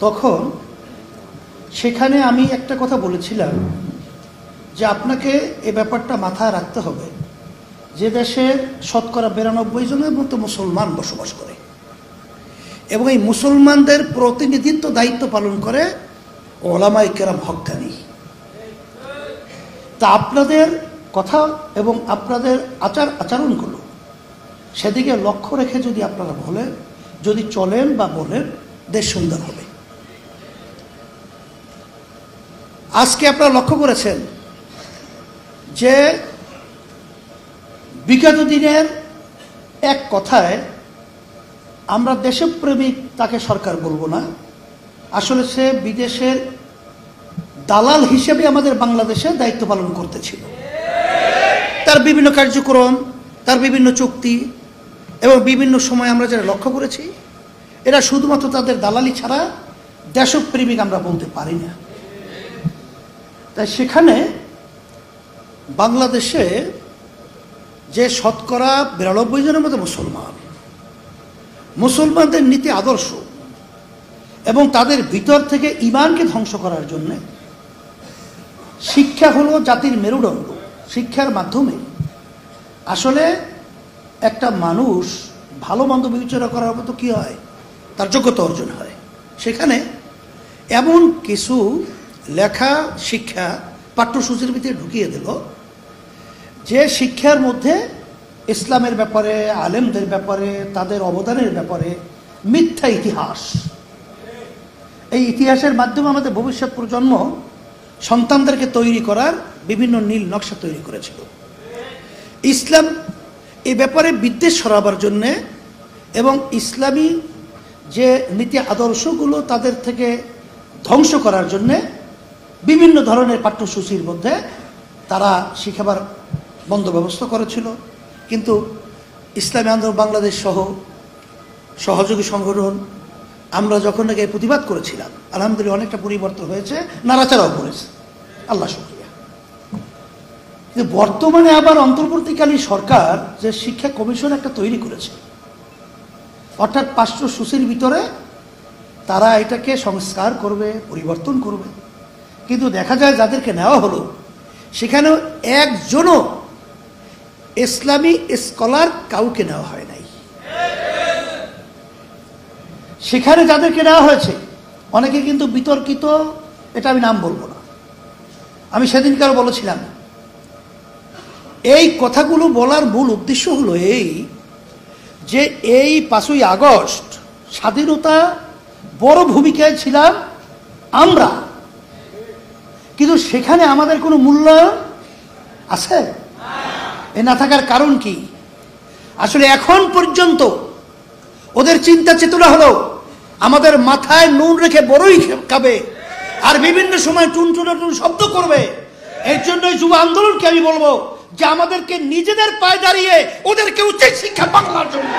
তখন সেখানে আমি একটা কথা বলেছিলাম যে আপনাকে এ ব্যাপারটা মাথায় রাখতে হবে যে দেশের শতকরা 92 জনের মতো মুসলমান বসবাস করে এবং এই মুসলমানদের প্রতিনিধিত্ব দায়িত্ব পালন করে ওলামায়ে কেরাম হক্কানি। তা আপনাদের কথা এবং আপনাদের আচরণগুলো সেদিকে লক্ষ্য রেখে যদি আপনারা বলেন, যদি চলেন বা বলেন, দেশ সুন্দর হবে। আজকে আপনারা লক্ষ্য করেছেন যে বিগত দিনের এক কথায় আমরা দেশপ্রেমিক তাকে সরকার বলবো না, আসলে সে বিদেশের দালাল হিসেবে আমাদের বাংলাদেশে দায়িত্ব পালন করতেছিল। তার বিভিন্ন কার্যক্রম, তার বিভিন্ন চুক্তি এবং বিভিন্ন সময় আমরা যারা লক্ষ্য করেছি এরা শুধুমাত্র তাদের দালালি ছাড়া দেশপ্রেমিক আমরা বলতে পারি না। তাই সেখানে বাংলাদেশে যে শতকরা 92 জনের মতো মুসলমানদের নীতি আদর্শ এবং তাদের ভিতর থেকে ঈমানকে ধ্বংস করার জন্য শিক্ষা হলো জাতির মেরুদণ্ড। শিক্ষার মাধ্যমে আসলে একটা মানুষ ভালো মন্দ বিবেচনা করার মতো কি হয়, তার যোগ্যতা অর্জন হয়। সেখানে এমন কিছু লেখা শিক্ষা পাঠ্যসূচির ভিতরে ঢুকিয়ে দিল যে শিক্ষার মধ্যে ইসলামের ব্যাপারে, আলেমদের ব্যাপারে, তাদের অবদানের ব্যাপারে মিথ্যা ইতিহাস, এই ইতিহাসের মাধ্যমে আমাদের ভবিষ্যৎ প্রজন্ম সন্তানদেরকে তৈরি করার বিভিন্ন নীল নকশা তৈরি করেছিল। ইসলাম এই ব্যাপারে বিদ্বেষ ছড়াবার জন্যে এবং ইসলামী যে নীতি আদর্শগুলো তাদের থেকে ধ্বংস করার জন্যে বিভিন্ন ধরনের পাঠ্যসূচির মধ্যে তারা শিখাবার বন্দোবস্ত করেছিল। কিন্তু ইসলামী আন্দোলন বাংলাদেশ সহ সহযোগী সংগঠন আমরা যখন নাকি প্রতিবাদ করেছিলাম, আলহামদুলিল্লাহ অনেকটা পরিবর্তন হয়েছে, নাড়াচাড়াও করেছে, আল্লাহ শুকরিয়া। কিন্তু বর্তমানে আবার অন্তর্বর্তীকালীন সরকার যে শিক্ষা কমিশন একটা তৈরি করেছে, অর্থাৎ পাঠ্যসূচির ভিতরে তারা এটাকে সংস্কার করবে, পরিবর্তন করবে। কিন্তু দেখা যায় যাদেরকে নেওয়া হলো সেখানেও একজনও ইসলামী স্কলার কাউকে নেওয়া হয় নাই। সেখানে যাদেরকে নেওয়া হয়েছে অনেকে কিন্তু বিতর্কিত, এটা আমি নাম বলবো না। আমি সেদিনকারও বলেছিলাম, এই কথাগুলো বলার মূল উদ্দেশ্য হলো এই যে এই 5ই আগস্ট স্বাধীনতা বড় ভূমিকায় ছিলাম আমরা, কিন্তু সেখানে আমাদের কোনো মূল্যায়ন আছে? এ না থাকার কারণ কি? আসলে এখন পর্যন্ত ওদের চিন্তা চেতনা হলো আমাদের মাথায় নুন রেখে বড়ই খাবে আর বিভিন্ন সময় টুনটুন শব্দ করবে। এর জন্যই যুব আন্দোলনকে আমি বলবো যে আমাদেরকে নিজেদের পায়ে দাঁড়িয়ে ওদেরকে উচিত শিক্ষা বাংলার জন্য